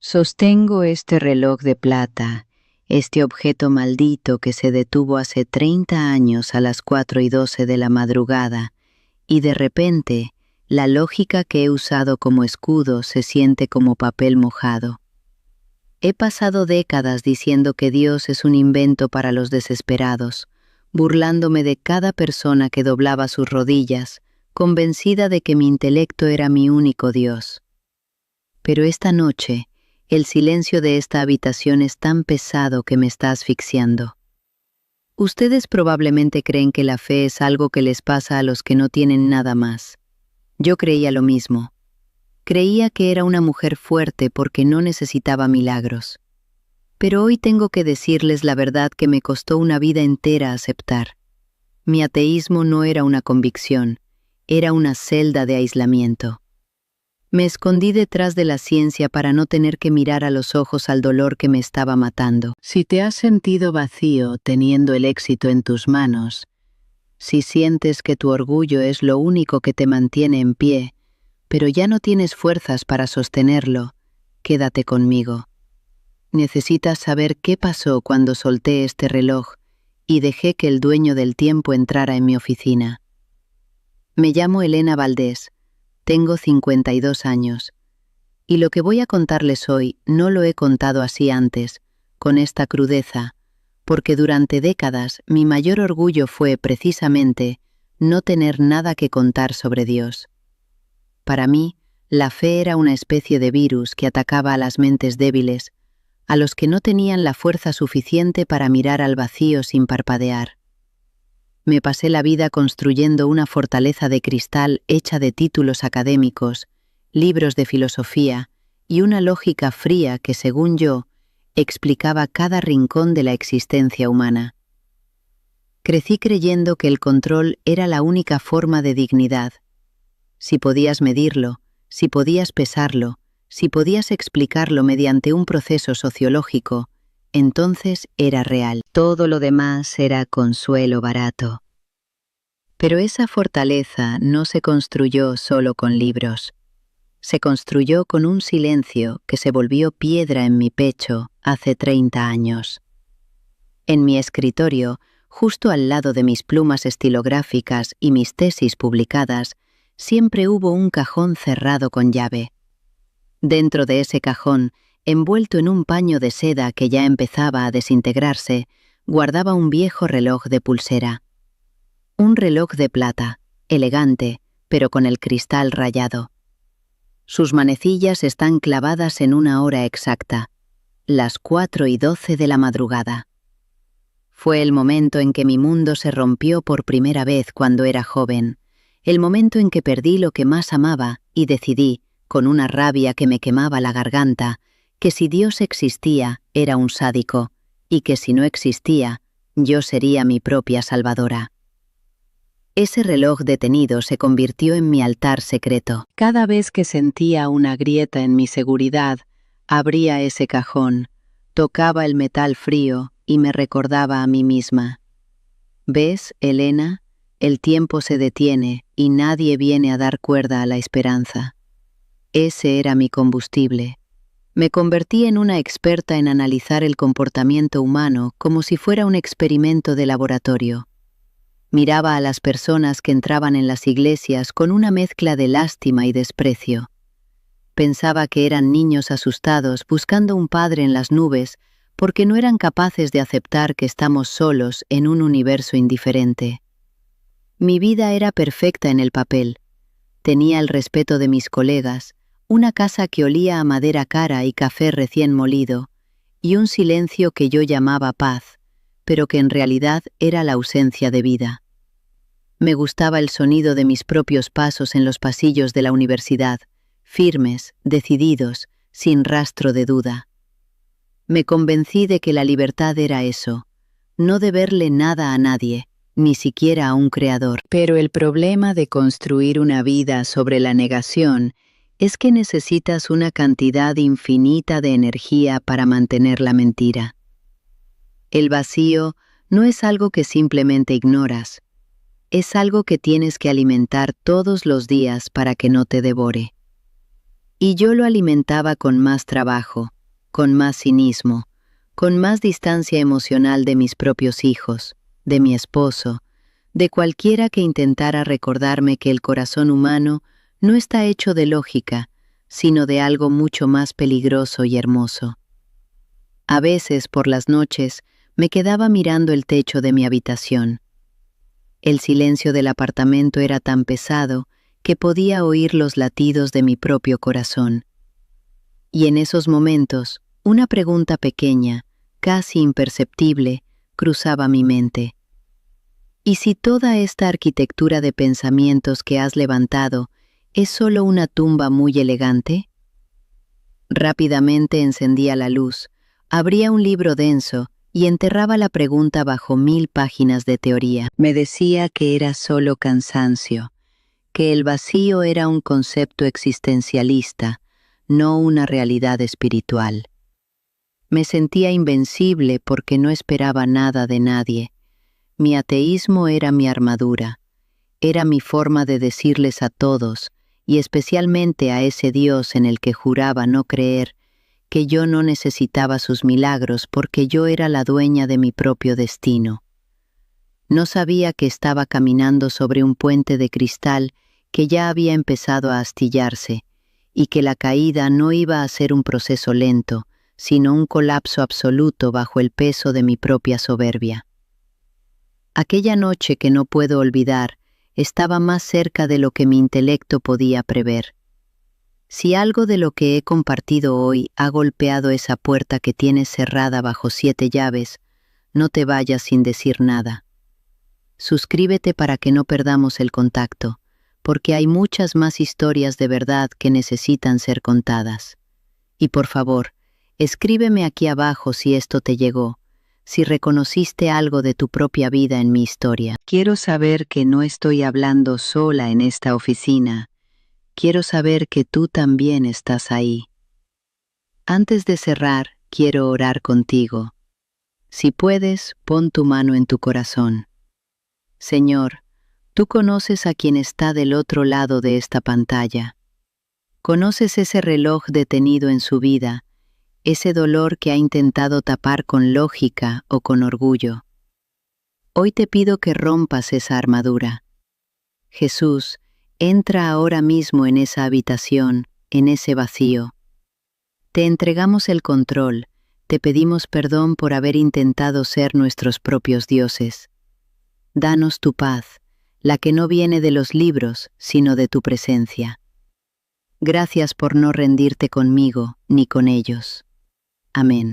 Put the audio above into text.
Sostengo este reloj de plata, este objeto maldito que se detuvo hace 30 años a las 4:12 de la madrugada, y de repente, la lógica que he usado como escudo se siente como papel mojado. He pasado décadas diciendo que Dios es un invento para los desesperados, burlándome de cada persona que doblaba sus rodillas, convencida de que mi intelecto era mi único Dios. Pero esta noche, el silencio de esta habitación es tan pesado que me está asfixiando. Ustedes probablemente creen que la fe es algo que les pasa a los que no tienen nada más. Yo creía lo mismo. Creía que era una mujer fuerte porque no necesitaba milagros. Pero hoy tengo que decirles la verdad que me costó una vida entera aceptar. Mi ateísmo no era una convicción, era una celda de aislamiento. Me escondí detrás de la ciencia para no tener que mirar a los ojos al dolor que me estaba matando. Si te has sentido vacío teniendo el éxito en tus manos, si sientes que tu orgullo es lo único que te mantiene en pie, pero ya no tienes fuerzas para sostenerlo, quédate conmigo. Necesitas saber qué pasó cuando solté este reloj y dejé que el dueño del tiempo entrara en mi oficina. Me llamo Elena Valdés. Tengo 52 años, y lo que voy a contarles hoy no lo he contado así antes, con esta crudeza, porque durante décadas mi mayor orgullo fue, precisamente, no tener nada que contar sobre Dios. Para mí, la fe era una especie de virus que atacaba a las mentes débiles, a los que no tenían la fuerza suficiente para mirar al vacío sin parpadear. Me pasé la vida construyendo una fortaleza de cristal hecha de títulos académicos, libros de filosofía y una lógica fría que, según yo, explicaba cada rincón de la existencia humana. Crecí creyendo que el control era la única forma de dignidad. Si podías medirlo, si podías pesarlo, si podías explicarlo mediante un proceso sociológico, entonces era real. Todo lo demás era consuelo barato. Pero esa fortaleza no se construyó solo con libros. Se construyó con un silencio que se volvió piedra en mi pecho hace 30 años. En mi escritorio, justo al lado de mis plumas estilográficas y mis tesis publicadas, siempre hubo un cajón cerrado con llave. Dentro de ese cajón, envuelto en un paño de seda que ya empezaba a desintegrarse, guardaba un viejo reloj de pulsera. Un reloj de plata, elegante, pero con el cristal rayado. Sus manecillas están clavadas en una hora exacta, las 4:12 de la madrugada. Fue el momento en que mi mundo se rompió por primera vez cuando era joven, el momento en que perdí lo que más amaba y decidí, con una rabia que me quemaba la garganta, que si Dios existía, era un sádico, y que si no existía, yo sería mi propia salvadora. Ese reloj detenido se convirtió en mi altar secreto. Cada vez que sentía una grieta en mi seguridad, abría ese cajón, tocaba el metal frío y me recordaba a mí misma. ¿Ves, Elena? El tiempo se detiene y nadie viene a dar cuerda a la esperanza. Ese era mi combustible. Me convertí en una experta en analizar el comportamiento humano como si fuera un experimento de laboratorio. Miraba a las personas que entraban en las iglesias con una mezcla de lástima y desprecio. Pensaba que eran niños asustados buscando un padre en las nubes porque no eran capaces de aceptar que estamos solos en un universo indiferente. Mi vida era perfecta en el papel. Tenía el respeto de mis colegas, una casa que olía a madera cara y café recién molido, y un silencio que yo llamaba paz, pero que en realidad era la ausencia de vida. Me gustaba el sonido de mis propios pasos en los pasillos de la universidad, firmes, decididos, sin rastro de duda. Me convencí de que la libertad era eso, no deberle nada a nadie, ni siquiera a un creador. Pero el problema de construir una vida sobre la negación es que necesitas una cantidad infinita de energía para mantener la mentira. El vacío no es algo que simplemente ignoras, es algo que tienes que alimentar todos los días para que no te devore. Y yo lo alimentaba con más trabajo, con más cinismo, con más distancia emocional de mis propios hijos, de mi esposo, de cualquiera que intentara recordarme que el corazón humano no está hecho de lógica, sino de algo mucho más peligroso y hermoso. A veces, por las noches, me quedaba mirando el techo de mi habitación. El silencio del apartamento era tan pesado que podía oír los latidos de mi propio corazón. Y en esos momentos, una pregunta pequeña, casi imperceptible, cruzaba mi mente. ¿Y si toda esta arquitectura de pensamientos que has levantado es solo una tumba muy elegante? Rápidamente encendía la luz, abría un libro denso y enterraba la pregunta bajo 1000 páginas de teoría. Me decía que era solo cansancio, que el vacío era un concepto existencialista, no una realidad espiritual. Me sentía invencible porque no esperaba nada de nadie. Mi ateísmo era mi armadura, era mi forma de decirles a todos, y especialmente a ese Dios en el que juraba no creer, que yo no necesitaba sus milagros porque yo era la dueña de mi propio destino. No sabía que estaba caminando sobre un puente de cristal que ya había empezado a astillarse, y que la caída no iba a ser un proceso lento, sino un colapso absoluto bajo el peso de mi propia soberbia. Aquella noche que no puedo olvidar estaba más cerca de lo que mi intelecto podía prever. Si algo de lo que he compartido hoy ha golpeado esa puerta que tienes cerrada bajo 7 llaves, no te vayas sin decir nada. Suscríbete para que no perdamos el contacto, porque hay muchas más historias de verdad que necesitan ser contadas. Y por favor, escríbeme aquí abajo si esto te llegó, si reconociste algo de tu propia vida en mi historia. Quiero saber que no estoy hablando sola en esta oficina. Quiero saber que tú también estás ahí. Antes de cerrar, quiero orar contigo. Si puedes, pon tu mano en tu corazón. Señor, tú conoces a quien está del otro lado de esta pantalla. Conoces ese reloj detenido en su vida, ese dolor que ha intentado tapar con lógica o con orgullo. Hoy te pido que rompas esa armadura. Jesús, entra ahora mismo en esa habitación, en ese vacío. Te entregamos el control, te pedimos perdón por haber intentado ser nuestros propios dioses. Danos tu paz, la que no viene de los libros, sino de tu presencia. Gracias por no rendirte conmigo ni con ellos. Amén.